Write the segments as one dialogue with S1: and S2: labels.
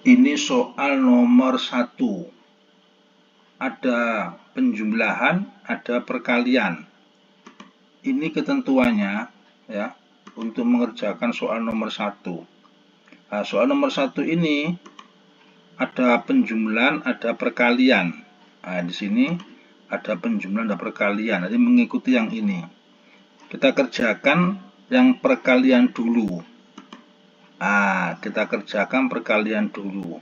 S1: Ini soal nomor 1. Ada penjumlahan, ada perkalian. Ini ketentuannya ya untuk mengerjakan soal nomor 1. Nah, soal nomor 1 ini ada penjumlahan, ada perkalian. Nah, di sini ada penjumlahan, ada perkalian. Jadi mengikuti yang ini. Kita kerjakan yang perkalian dulu. Kita kerjakan perkalian dulu.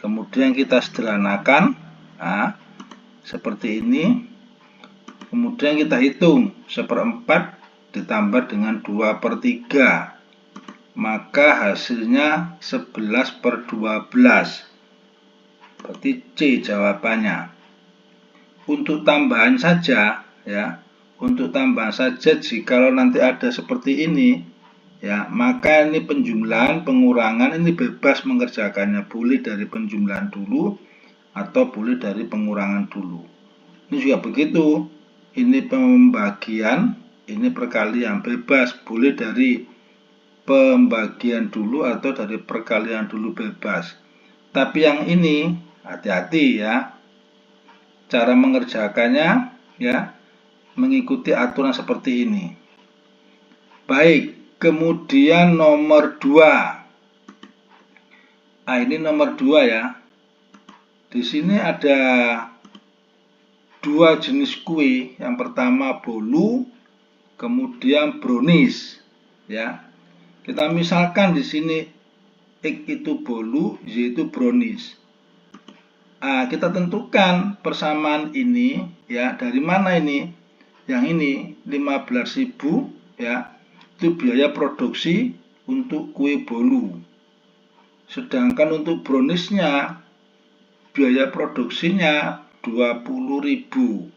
S1: Kemudian kita sederhanakan. Seperti ini. Kemudian kita hitung 1/4 ditambah dengan 2/3. Maka hasilnya 11/12. Berarti C jawabannya. Untuk tambahan saja ya. Untuk tambahan saja jika nanti ada seperti ini ya, maka ini penjumlahan, pengurangan ini bebas mengerjakannya, boleh dari penjumlahan dulu atau boleh dari pengurangan dulu. Ini juga begitu, ini pembagian, ini perkalian, bebas, boleh dari pembagian dulu atau dari perkalian dulu, bebas. Tapi yang ini hati-hati ya, cara mengerjakannya ya mengikuti aturan seperti ini. Baik. Kemudian nomor 2. Ini nomor 2 ya. Di sini ada 2 jenis kue. Yang pertama bolu, kemudian brownies ya. Kita misalkan di sini X itu bolu, Y itu brownies. Kita tentukan persamaan ini ya. Dari mana ini? Yang ini 15.000 ya. Itu biaya produksi untuk kue bolu. Sedangkan untuk browniesnya biaya produksinya 20.000.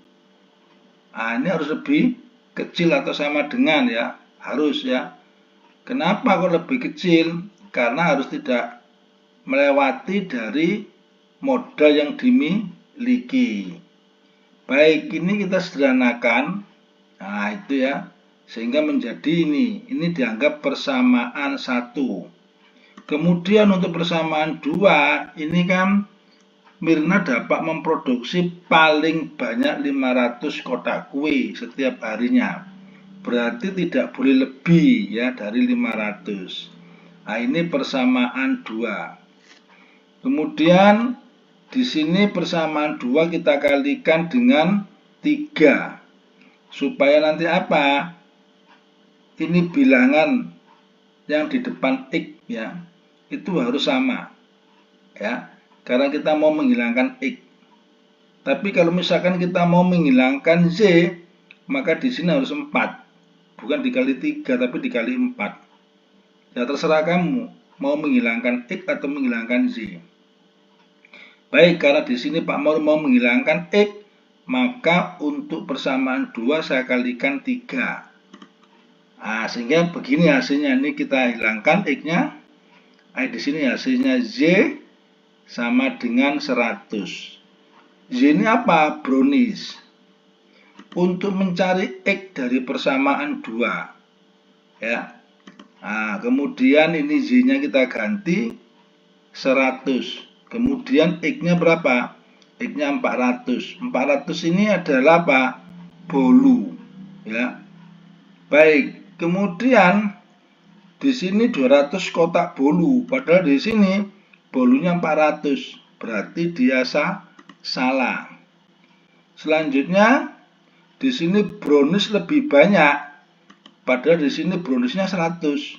S1: Ini harus lebih kecil atau sama dengan ya, harus ya. Kenapa kok lebih kecil? Karena harus tidak melewati dari modal yang dimiliki. Baik, ini kita sederhanakan. Itu ya. Sehingga menjadi ini dianggap persamaan 1. Kemudian untuk persamaan 2, ini kan Mirna dapat memproduksi paling banyak 500 kotak kue setiap harinya. Berarti tidak boleh lebih ya dari 500. Ini persamaan 2. Kemudian di sini persamaan 2 kita kalikan dengan 3. Supaya nanti apa? Ini bilangan yang di depan X ya, itu harus sama ya, karena kita mau menghilangkan X. Tapi kalau misalkan kita mau menghilangkan Z, maka di sini harus 4, bukan dikali 3 tapi dikali 4 ya. Terserah kamu mau menghilangkan X atau menghilangkan Z. Baik, karena di sini Pak Maur mau menghilangkan X, maka untuk persamaan 2 saya kalikan 3. Sehingga begini hasilnya, ini kita hilangkan X-nya. Di sini hasilnya Z sama dengan 100. Z ini apa? Brownies. Untuk mencari X dari persamaan 2 ya. Kemudian ini Z-nya kita ganti 100. Kemudian X-nya berapa? X-nya 400. 400 ini adalah apa? Bolu ya. Baik. Kemudian di sini 200 kotak bolu, padahal di sini bolunya 400, berarti dia salah. Selanjutnya di sini brownies lebih banyak, padahal di sini browniesnya 100.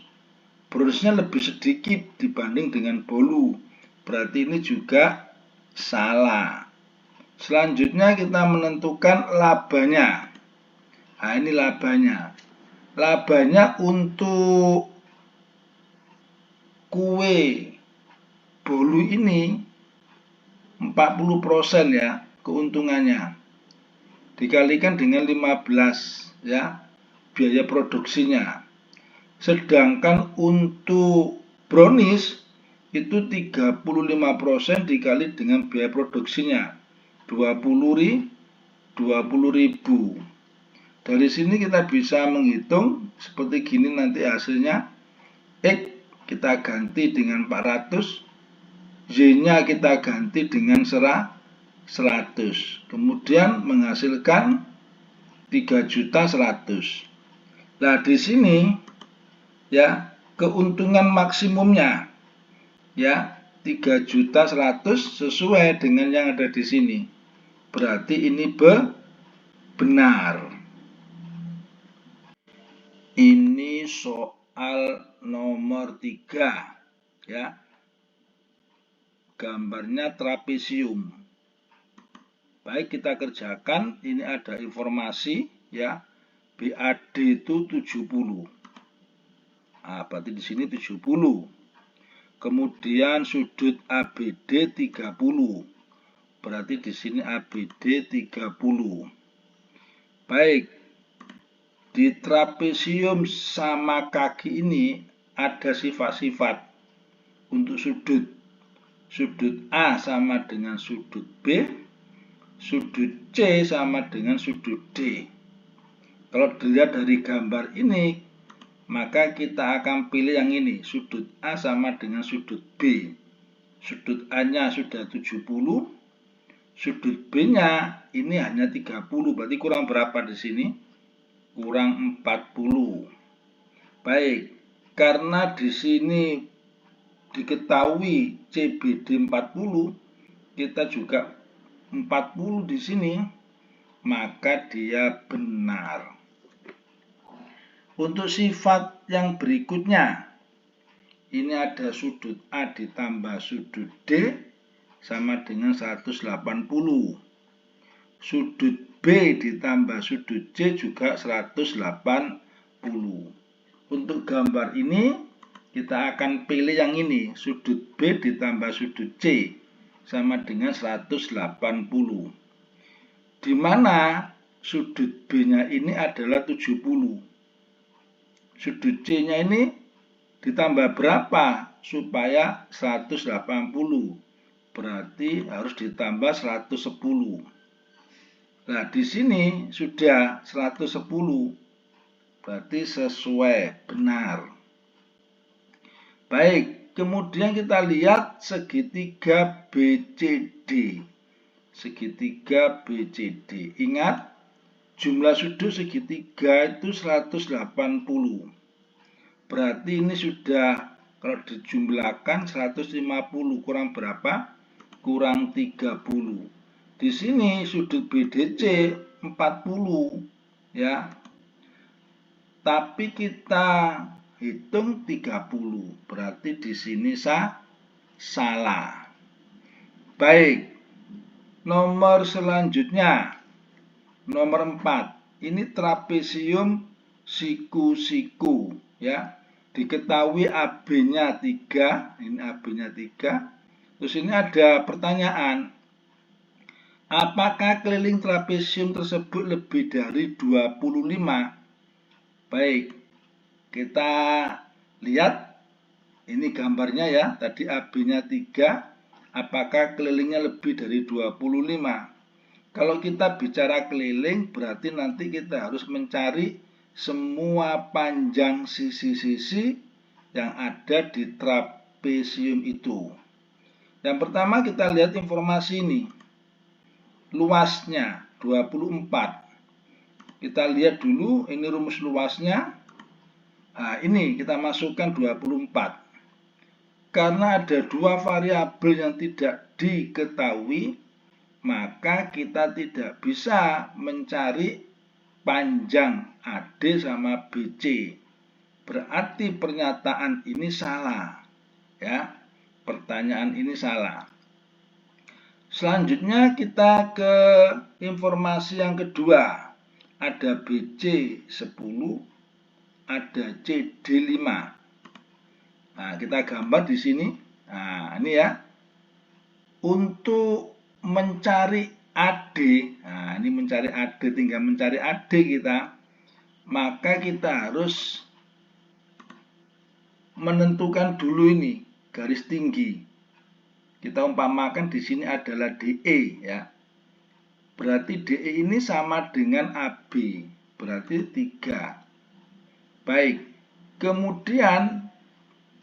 S1: Browniesnya lebih sedikit dibanding dengan bolu, berarti ini juga salah. Selanjutnya kita menentukan labanya. Ini labanya. Labanya untuk kue bolu ini 40% ya keuntungannya. Dikalikan dengan 15 ya biaya produksinya. Sedangkan untuk brownies itu 35% dikali dengan biaya produksinya 20.000. Dari sini kita bisa menghitung seperti gini nanti hasilnya. X kita ganti dengan 400, Y-nya kita ganti dengan 100. Kemudian menghasilkan 3.100.000. Nah, di sini ya keuntungan maksimumnya ya 3.100.000 sesuai dengan yang ada di sini. Berarti ini benar. Ini soal nomor 3 ya. Gambarnya trapesium. Baik, kita kerjakan. Ini ada informasi ya. BAD itu 70. Nah, berarti di sini 70. Kemudian sudut ABD 30. Berarti di sini ABD 30. Baik. Di trapesium sama kaki ini ada sifat-sifat untuk sudut. Sudut A sama dengan sudut B, sudut C sama dengan sudut D. Kalau dilihat dari gambar ini, maka kita akan pilih yang ini, sudut A sama dengan sudut B. Sudut A-nya sudah 70, sudut B-nya ini hanya 30, berarti kurang berapa di sini? Kurang 40. Baik, karena di sini diketahui CBD 40, kita juga 40 di sini, maka dia benar. Untuk sifat yang berikutnya, ini ada sudut A ditambah sudut D sama dengan 180. Sudut B ditambah sudut C juga 180. Untuk gambar ini, kita akan pilih yang ini, sudut B ditambah sudut C sama dengan 180. Di mana sudut B-nya ini adalah 70. Sudut C-nya ini ditambah berapa supaya 180? Berarti harus ditambah 110. Nah, di sini sudah 110. Berarti sesuai, benar. Baik, kemudian kita lihat segitiga BCD. Segitiga BCD. Ingat, jumlah sudut segitiga itu 180. Berarti ini sudah, kalau dijumlahkan 150, kurang berapa? Kurang 30. Di sini sudut BDC 40 ya. Tapi kita hitung 30, berarti di sini salah. Baik, nomor selanjutnya, nomor 4. Ini trapesium siku-siku ya. Diketahui AB-nya 3, ini AB-nya 3. Terus ini ada pertanyaan, apakah keliling trapesium tersebut lebih dari 25? Baik, kita lihat ini gambarnya ya, tadi AB-nya 3, apakah kelilingnya lebih dari 25? Kalau kita bicara keliling, berarti nanti kita harus mencari semua panjang sisi-sisi yang ada di trapesium itu. Yang pertama kita lihat informasi ini, luasnya 24. Kita lihat dulu, ini rumus luasnya. Nah, ini kita masukkan 24. Karena ada dua variabel yang tidak diketahui, maka kita tidak bisa mencari panjang AD sama BC. Berarti pernyataan ini salah. Ya, pertanyaan ini salah. Selanjutnya kita ke informasi yang kedua. Ada BC 10, ada CD 5. Nah, kita gambar di sini. Nah, ini ya. Untuk mencari AD, nah ini mencari AD, tinggal mencari AD kita, maka kita harus menentukan dulu ini garis tinggi. Kita umpamakan di sini adalah DE ya. Berarti DE ini sama dengan AB, berarti 3. Baik, kemudian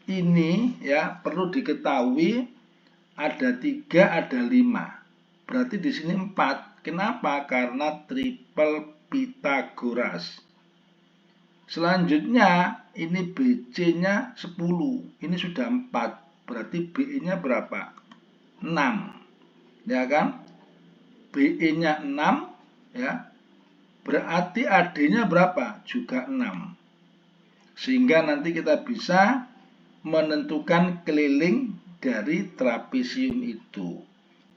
S1: ini ya perlu diketahui ada 3, ada 5. Berarti di sini 4. Kenapa? Karena triple Pythagoras. Selanjutnya ini BC-nya 10. Ini sudah 4. Berarti BE-nya berapa? 6. Ya kan? BE-nya 6 ya. Berarti AD-nya berapa? Juga 6. Sehingga nanti kita bisa menentukan keliling dari trapesium itu.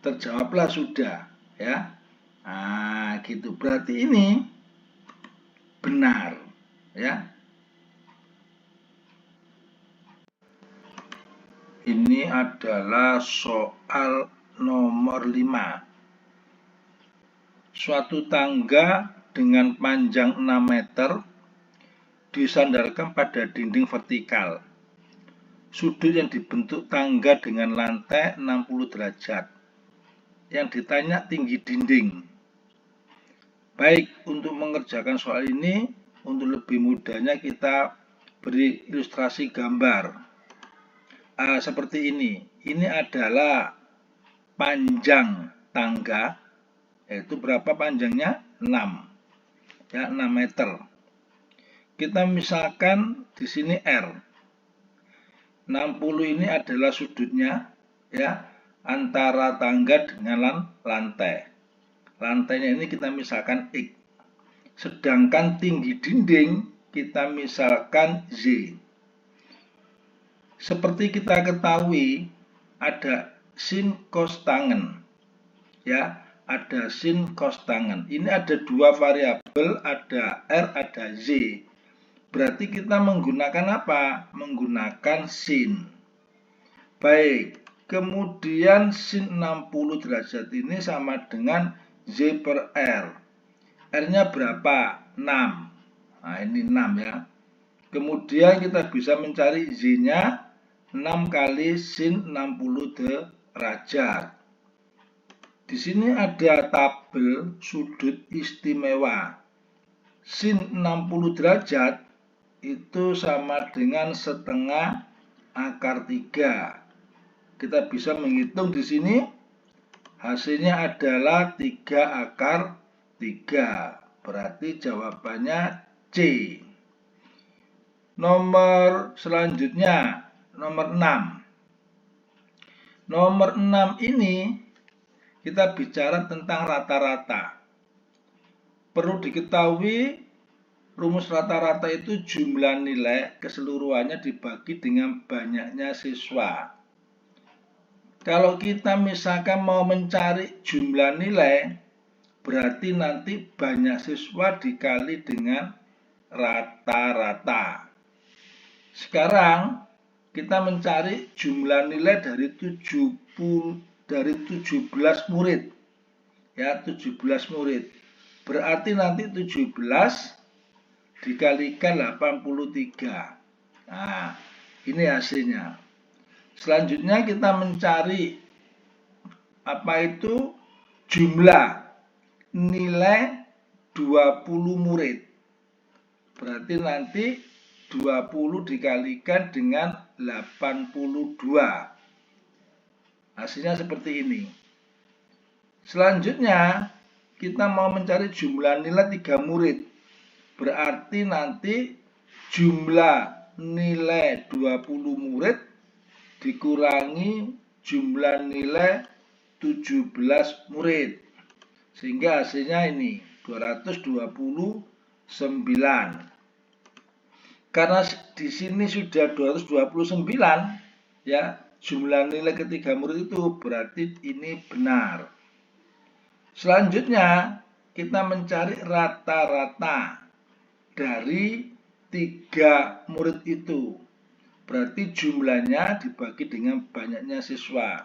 S1: Terjawablah sudah ya. Nah, gitu. Berarti ini benar ya. Ini adalah soal nomor 5. Suatu tangga dengan panjang 6 meter disandarkan pada dinding vertikal. Sudut yang dibentuk tangga dengan lantai 60 derajat. Yang ditanya tinggi dinding. Baik, untuk mengerjakan soal ini, untuk lebih mudahnya kita beri ilustrasi gambar. Seperti ini. Ini adalah panjang tangga, yaitu berapa panjangnya? 6. Ya, 6 meter. Kita misalkan di sini R. 60 ini adalah sudutnya ya antara tangga dengan lantai. Lantainya ini kita misalkan X. Sedangkan tinggi dinding kita misalkan Z. Seperti kita ketahui ada sin cos tangen. Ya, ada sin cos tangen. Ini ada dua variabel, ada R, ada Z. Berarti kita menggunakan apa? Menggunakan sin. Baik, kemudian sin 60 derajat ini sama dengan Z per R. R-nya berapa? 6. Nah, ini 6 ya. Kemudian kita bisa mencari Z-nya 6 kali sin 60 derajat. Di sini ada tabel sudut istimewa. Sin 60 derajat itu sama dengan setengah akar 3. Kita bisa menghitung di sini. Hasilnya adalah 3 akar 3. Berarti jawabannya C. Nomor selanjutnya, nomor 6. Nomor 6 ini kita bicara tentang rata-rata. Perlu diketahui rumus rata-rata itu jumlah nilai keseluruhannya dibagi dengan banyaknya siswa. Kalau kita misalkan mau mencari jumlah nilai, berarti nanti banyak siswa dikali dengan rata-rata. Sekarang kita mencari jumlah nilai dari 17 murid. Ya, 17 murid. Berarti nanti 17 dikalikan 83. Nah, ini hasilnya. Selanjutnya kita mencari apa itu jumlah nilai 20 murid. Berarti nanti 20 dikalikan dengan 82. Hasilnya seperti ini. Selanjutnya kita mau mencari jumlah nilai 3 murid. Berarti nanti jumlah nilai 20 murid dikurangi jumlah nilai 17 murid. Sehingga hasilnya ini 229. Karena di sini sudah 229 ya, jumlah nilai ketiga murid itu berarti ini benar. Selanjutnya kita mencari rata-rata dari 3 murid itu. Berarti jumlahnya dibagi dengan banyaknya siswa.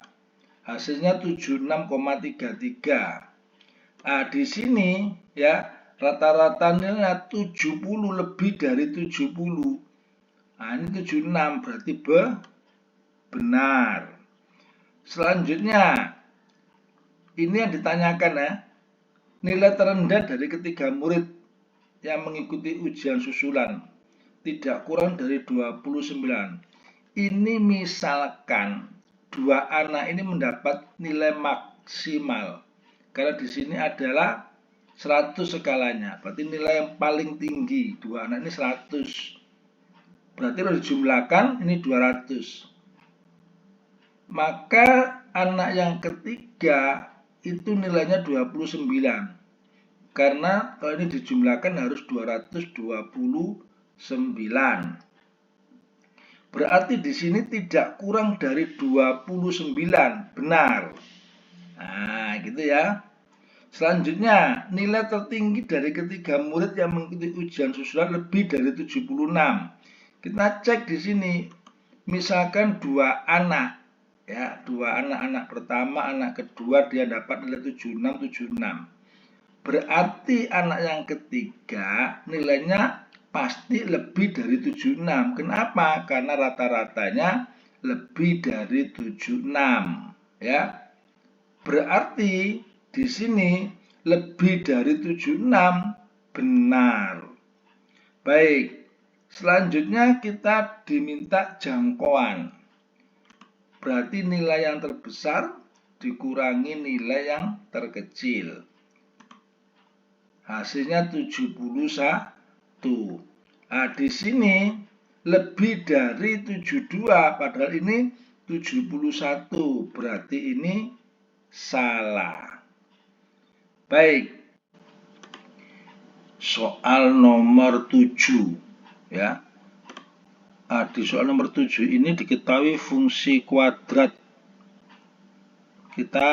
S1: Hasilnya 76,33. Nah, di sini ya rata-ratanya 70 lebih dari 70. Nah, ini 76 berarti benar. Selanjutnya ini yang ditanyakan ya. Nilai terendah dari ketiga murid yang mengikuti ujian susulan tidak kurang dari 29. Ini misalkan dua anak ini mendapat nilai maksimal. Karena di sini adalah 100 skalanya. Berarti nilai yang paling tinggi. Dua anak ini 100. Berarti kalau dijumlahkan ini 200. Maka anak yang ketiga itu nilainya 29. Karena kalau ini dijumlahkan harus 229. Berarti di sini tidak kurang dari 29. Benar. Nah, gitu ya. Selanjutnya, nilai tertinggi dari ketiga murid yang mengikuti ujian susulan lebih dari 76. Kita cek di sini. Misalkan dua anak, ya, dua anak pertama, anak kedua dia dapat nilai 76. Berarti anak yang ketiga nilainya pasti lebih dari 76. Kenapa? Karena rata-ratanya lebih dari 76, ya. Berarti di sini lebih dari 76 benar. Baik, selanjutnya kita diminta jangkauan. Berarti nilai yang terbesar dikurangi nilai yang terkecil. Hasilnya 71. Nah, di sini lebih dari 72, padahal ini 71. Berarti ini salah. Baik. Soal nomor 7, ya. Nah, di soal nomor 7 ini diketahui fungsi kuadrat. Kita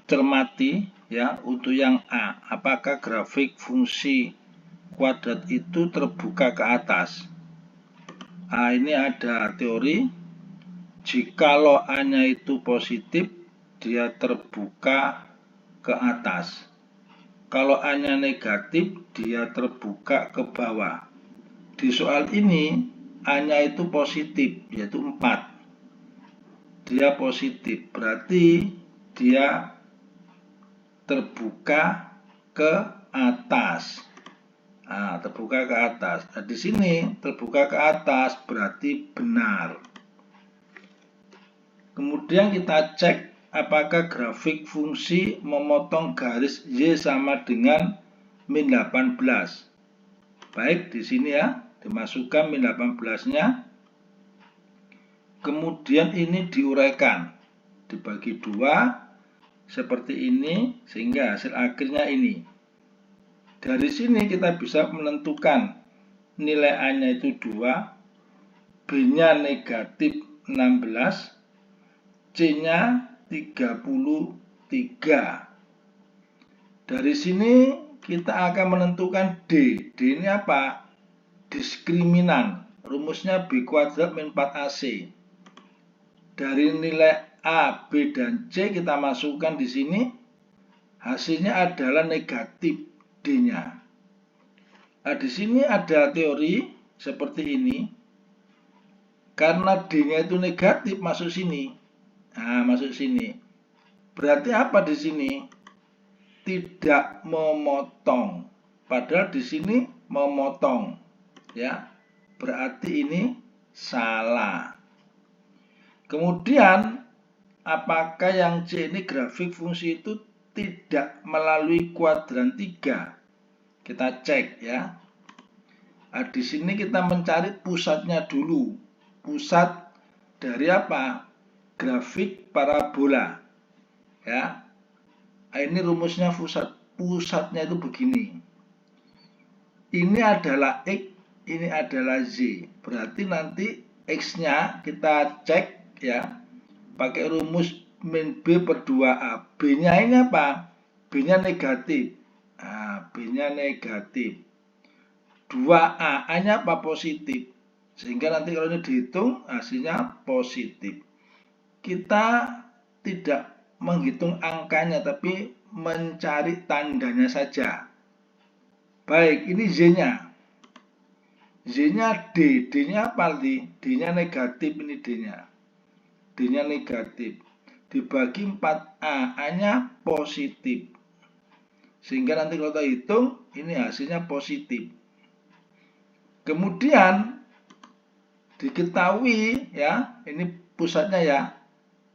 S1: cermati, ya, untuk yang A, apakah grafik fungsi kuadrat itu terbuka ke atas? Nah, ini ada teori, jikalau A-nya itu positif, dia terbuka ke atas. Kalau A-nya negatif, dia terbuka ke bawah. Di soal ini, A-nya itu positif, yaitu 4. Dia positif, berarti dia terbuka ke atas. Nah, terbuka ke atas. Nah, di sini terbuka ke atas berarti benar. Kemudian kita cek apakah grafik fungsi memotong garis Y sama dengan min 18. Baik, di sini ya, dimasukkan min 18-nya. Kemudian ini diuraikan, dibagi 2. Seperti ini, sehingga hasil akhirnya ini. Dari sini kita bisa menentukan nilai A-nya itu 2, B-nya negatif 16, C-nya 33. Dari sini kita akan menentukan D. D ini apa? Diskriminan. Rumusnya B kuadrat min 4AC. Dari nilai A, B, dan C kita masukkan di sini, hasilnya adalah negatif D-nya. Nah, di sini ada teori seperti ini. Karena D-nya itu negatif, masuk sini. Nah, masuk sini. Berarti apa di sini? Tidak memotong. Padahal di sini memotong. Ya. Berarti ini salah. Kemudian, apakah yang C ini grafik fungsi itu tidak melalui kuadran 3? Kita cek, ya. Nah, di sini kita mencari pusatnya dulu. Pusat dari apa? Grafik parabola. Ya. Nah, ini rumusnya pusat. Pusatnya itu begini. Ini adalah X, ini adalah Z. Berarti nanti X-nya kita cek, ya, pakai rumus min B per 2A. B-nya ini apa? B-nya negatif. Nah, B-nya negatif. 2A, A-nya apa? Positif. Sehingga nanti kalau ini dihitung, hasilnya positif. Kita tidak menghitung angkanya, tapi mencari tandanya saja. Baik, ini Z-nya. Z-nya D. D-nya apa? D-nya negatif, ini D-nya. D-nya negatif. Dibagi 4A, A-nya positif. Sehingga nanti kalau kita hitung, ini hasilnya positif. Kemudian diketahui, ya, ini pusatnya ya.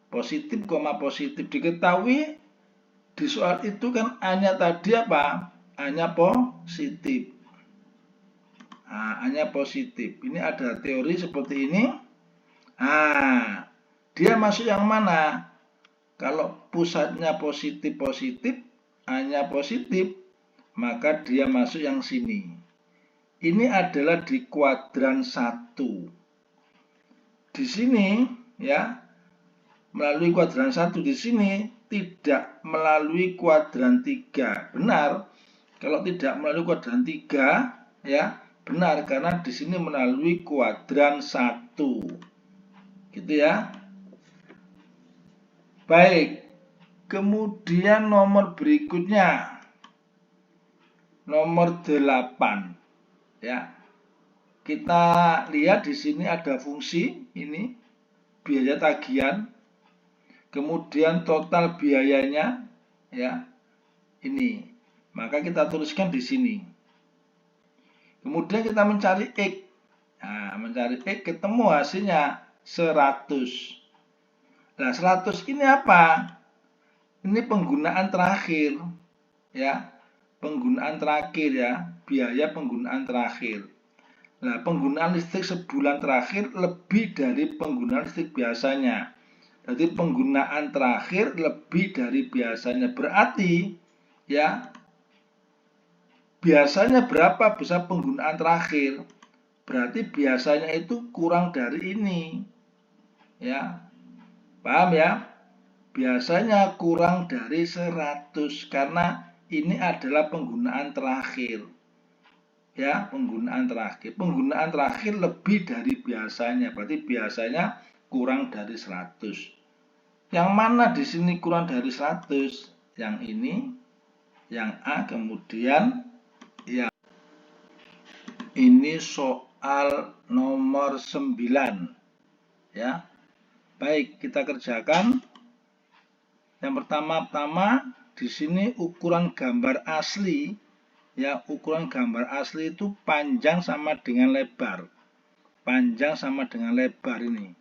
S1: Positif, positif. Diketahui di soal itu kan A-nya tadi apa? A-nya positif. Nah, A-nya positif. Ini ada teori seperti ini. Nah, dia masuk yang mana? Kalau pusatnya positif-positif, A-nya positif, maka dia masuk yang sini. Ini adalah di kuadran 1. Di sini ya, melalui kuadran 1 di sini tidak melalui kuadran 3. Benar. Kalau tidak melalui kuadran 3 ya, benar karena di sini melalui kuadran 1. Gitu ya. Baik. Kemudian nomor berikutnya. Nomor 8 ya. Kita lihat di sini ada fungsi ini biaya tagihan. Kemudian total biayanya ya. Ini. Maka kita tuliskan di sini. Kemudian kita mencari X. Nah, mencari X ketemu hasilnya 100. Nah, 100 ini apa? Ini penggunaan terakhir. Ya. Penggunaan terakhir ya. Biaya penggunaan terakhir. Nah, penggunaan listrik sebulan terakhir lebih dari penggunaan listrik biasanya. Jadi penggunaan terakhir lebih dari biasanya. Berarti ya, biasanya berapa besar penggunaan terakhir? Berarti biasanya itu kurang dari ini. Ya. Paham ya? Biasanya kurang dari 100 karena ini adalah penggunaan terakhir. Ya, penggunaan terakhir. Penggunaan terakhir lebih dari biasanya. Berarti biasanya kurang dari 100. Yang mana di sini kurang dari 100? Yang ini, yang A, kemudian yang ini soal nomor 9. Ya. Baik, kita kerjakan. Yang pertama di sini ukuran gambar asli. Ya, ukuran gambar asli itu panjang sama dengan lebar. Panjang sama dengan lebar ini.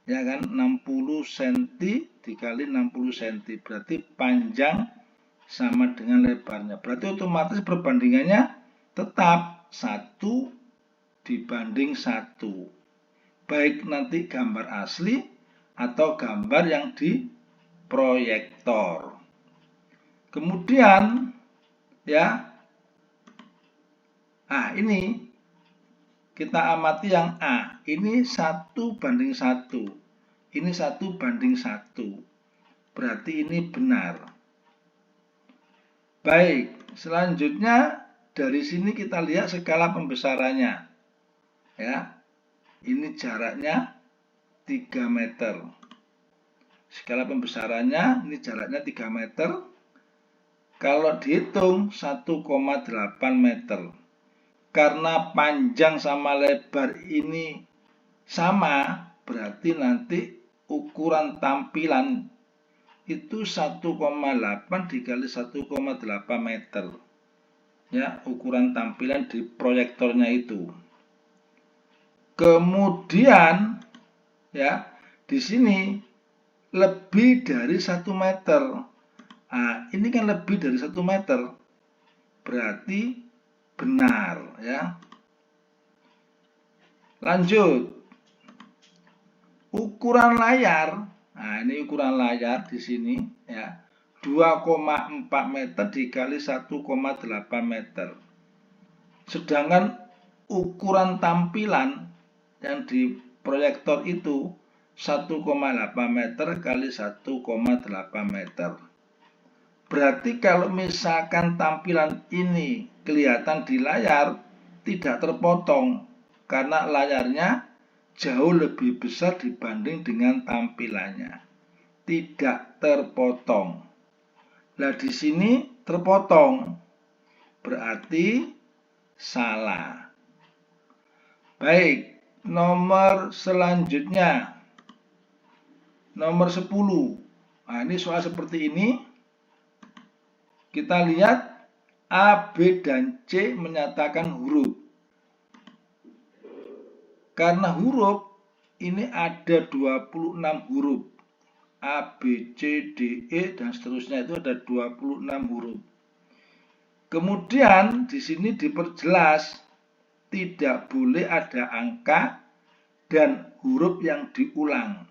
S1: Ya kan, 60 cm dikali 60 cm. Berarti panjang sama dengan lebarnya. Berarti otomatis perbandingannya tetap 1 dibanding 1. Baik nanti gambar asli atau gambar yang di proyektor. Kemudian ya, ini kita amati yang A. Ini 1 banding 1. Ini 1 banding 1. Berarti ini benar. Baik, selanjutnya dari sini kita lihat skala pembesarannya. Ya. Ini jaraknya 3 meter. Skala pembesarannya ini jaraknya 3 meter. Kalau dihitung 1,8 meter. Karena panjang sama lebar ini sama, berarti nanti ukuran tampilan itu 1,8 dikali 1,8 meter. Ya, ukuran tampilan di proyektornya itu. Kemudian ya, di sini lebih dari 1 meter. Nah, ini kan lebih dari 1 meter. Berarti benar ya. Lanjut. Ukuran layar. Nah, ini ukuran layar di sini ya. 2,4 meter dikali 1,8 meter. Sedangkan ukuran tampilan yang di proyektor itu 1,8 meter kali 1,8 meter. Berarti kalau misalkan tampilan ini kelihatan di layar, tidak terpotong karena layarnya jauh lebih besar dibanding dengan tampilannya. Tidak terpotong. Nah, di sini terpotong. Berarti salah. Baik, nomor selanjutnya. Nomor 10. Nah, ini soal seperti ini. Kita lihat A, B, dan C menyatakan huruf. Karena huruf ini ada 26 huruf. A, B, C, D, E, dan seterusnya itu ada 26 huruf. Kemudian di sini diperjelas tidak boleh ada angka dan huruf yang diulang.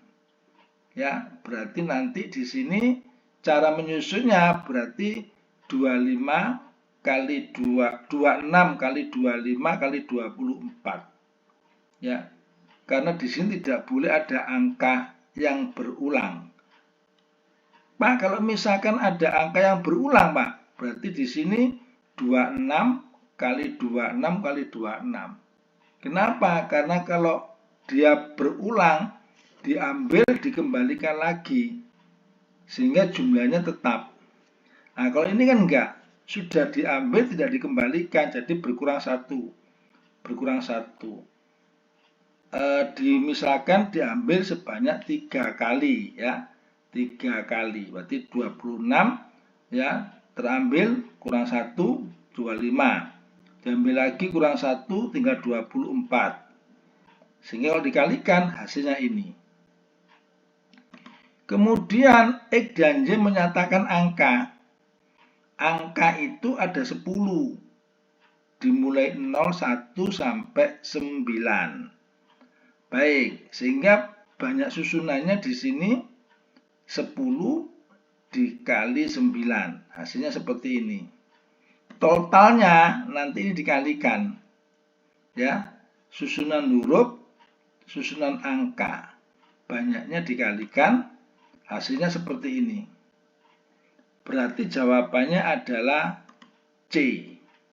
S1: Ya, berarti nanti di sini cara menyusunnya berarti 25 kali 2, 26 kali 25 kali 24. Ya, karena di sini tidak boleh ada angka yang berulang. Pak, kalau misalkan ada angka yang berulang, Pak, berarti di sini 26 kali 26 kali 26. Kenapa? Karena kalau dia berulang, diambil, dikembalikan lagi, sehingga jumlahnya tetap. Nah, kalau ini kan enggak. Sudah diambil, tidak dikembalikan, jadi berkurang 1. Berkurang 1. Misalkan diambil sebanyak 3 kali, ya. 3 kali, berarti 26, ya, terambil kurang 1, 25. Diambil lagi kurang 1, tinggal 24. Sehingga kalau dikalikan hasilnya ini. Kemudian X dan Y menyatakan angka. Angka itu ada 10. Dimulai 0, 1 sampai 9. Baik, sehingga banyak susunannya di sini 10 dikali 9. Hasilnya seperti ini. Totalnya nanti ini dikalikan. Ya, susunan huruf, susunan angka. Banyaknya dikalikan, hasilnya seperti ini. Berarti jawabannya adalah C.